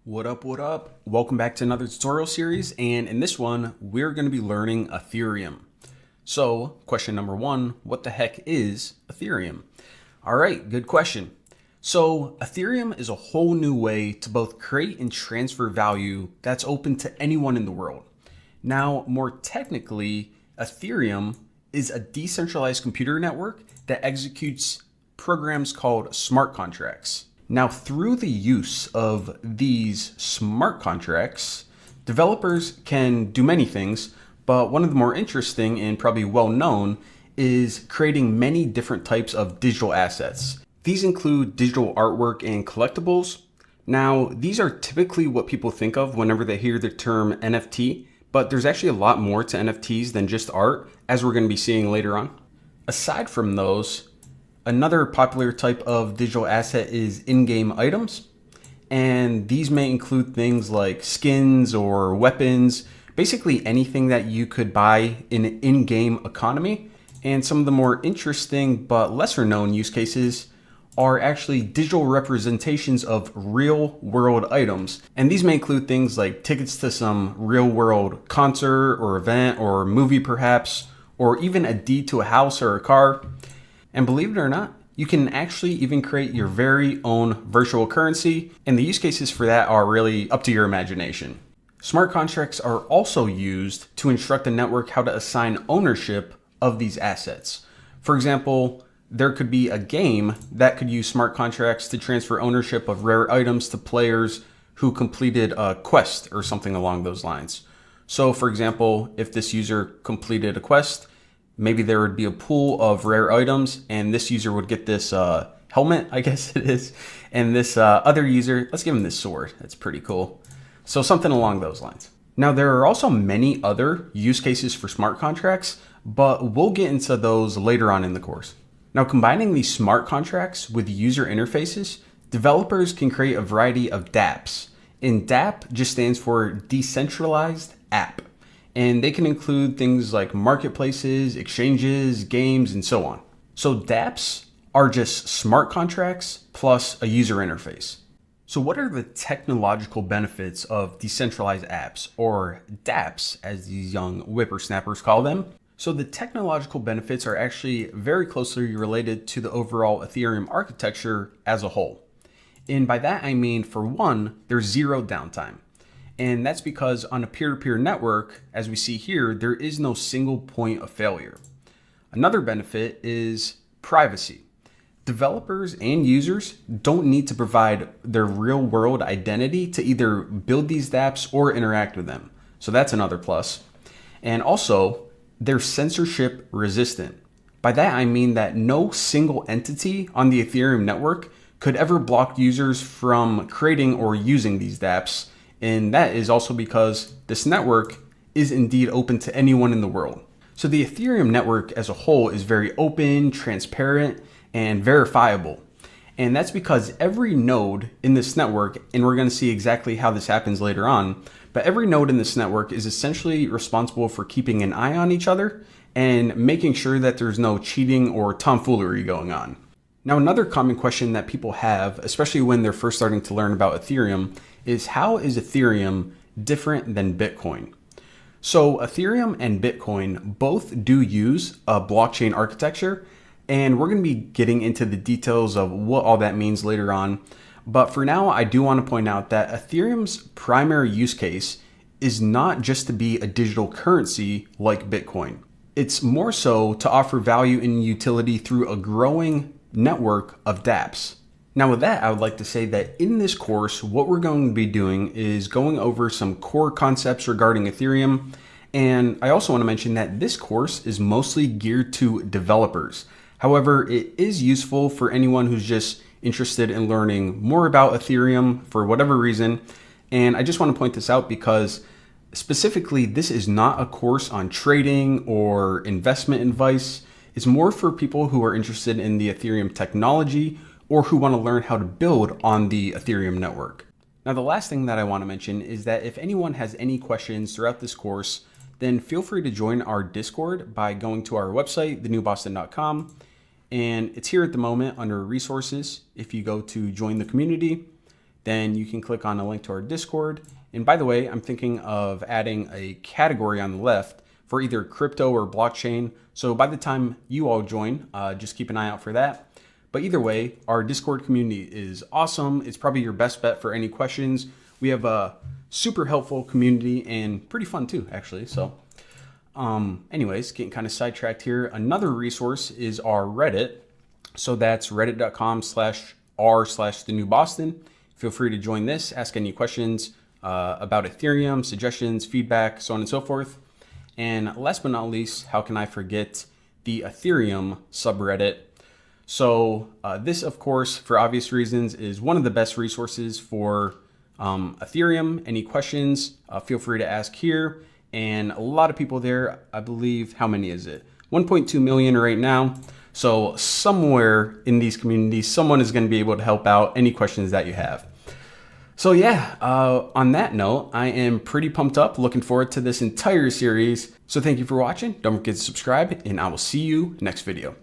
What up, what up? Welcome back to another tutorial series, and in this one, we're going to be learning Ethereum. So, question number one, what the heck is Ethereum? All right, good question. So, Ethereum is a whole new way to both create and transfer value that's open to anyone in the world. Now, more technically, Ethereum is a decentralized computer network that executes programs called smart contracts. Now, through the use of these smart contracts, developers can do many things, but one of the more interesting and probably well known is creating many different types of digital assets. These include digital artwork and collectibles. Now, these are typically what people think of whenever they hear the term NFT, but there's actually a lot more to NFTs than just art, as we're going to be seeing later on. Aside from those, another popular type of digital asset is in-game items, and these may include things like skins or weapons, basically anything that you could buy in an in-game economy. And some of the more interesting but lesser known use cases are actually digital representations of real world items. And these may include things like tickets to some real world concert or event or movie perhaps, or even a deed to a house or a car. And believe it or not, you can actually even create your very own virtual currency, and the use cases for that are really up to your imagination. Smart contracts are also used to instruct the network how to assign ownership of these assets. For example, there could be a game that could use smart contracts to transfer ownership of rare items to players who completed a quest or something along those lines. So for example, if this user completed a quest, maybe there would be a pool of rare items, and this user would get this helmet, I guess it is. And this other user, let's give him this sword. That's pretty cool. So something along those lines. Now, there are also many other use cases for smart contracts, but we'll get into those later on in the course. Now, combining these smart contracts with user interfaces, developers can create a variety of dApps. And dApp just stands for decentralized app. And they can include things like marketplaces, exchanges, games, and so on. So dApps are just smart contracts plus a user interface. So what are the technological benefits of decentralized apps, or dApps as these young whippersnappers call them? So the technological benefits are actually very closely related to the overall Ethereum architecture as a whole. And by that I mean, for one, there's zero downtime. And that's because on a peer-to-peer network, as we see here, there is no single point of failure. Another benefit is privacy. Developers and users don't need to provide their real-world identity to either build these dApps or interact with them. So that's another plus. And also, they're censorship resistant. By that I mean that no single entity on the Ethereum network could ever block users from creating or using these dApps. And that is also because this network is indeed open to anyone in the world. So the Ethereum network as a whole is very open, transparent, and verifiable. And that's because every node in this network, and we're going to see exactly how this happens later on, but every node in this network is essentially responsible for keeping an eye on each other and making sure that there's no cheating or tomfoolery going on. Now, another common question that people have, especially when they're first starting to learn about Ethereum, is how is Ethereum different than Bitcoin? So Ethereum and Bitcoin both do use a blockchain architecture, and we're going to be getting into the details of what all that means later on. But for now, I do want to point out that Ethereum's primary use case is not just to be a digital currency like Bitcoin. It's more so to offer value and utility through a growing network of dApps. Now with that, I would like to say that in this course, what we're going to be doing is going over some core concepts regarding Ethereum. And I also want to mention that this course is mostly geared to developers. However, it is useful for anyone who's just interested in learning more about Ethereum for whatever reason. And I just want to point this out because specifically, this is not a course on trading or investment advice. It's more for people who are interested in the Ethereum technology or who want to learn how to build on the Ethereum network. Now, the last thing that I want to mention is that if anyone has any questions throughout this course, then feel free to join our Discord by going to our website, thenewboston.com. And it's here at the moment under resources. If you go to join the community, then you can click on a link to our Discord. And by the way, I'm thinking of adding a category on the left for either crypto or blockchain. So by the time you all join, just keep an eye out for that. But either way, our Discord community is awesome. It's probably your best bet for any questions. We have a super helpful community and pretty fun too, actually. So anyways, getting kind of sidetracked here. Another resource is our Reddit. So that's reddit.com/r/thenewboston. Feel free to join this, ask any questions about Ethereum, suggestions, feedback, so on and so forth. And last but not least, how can I forget the Ethereum subreddit? So this, of course, for obvious reasons, is one of the best resources for Ethereum. Any questions, feel free to ask here. And a lot of people there, I believe, how many is it? 1.2 million right now. So somewhere in these communities, someone is going to be able to help out any questions that you have. So yeah, on that note, I am pretty pumped up, looking forward to this entire series. So thank you for watching. Don't forget to subscribe, and I will see you next video.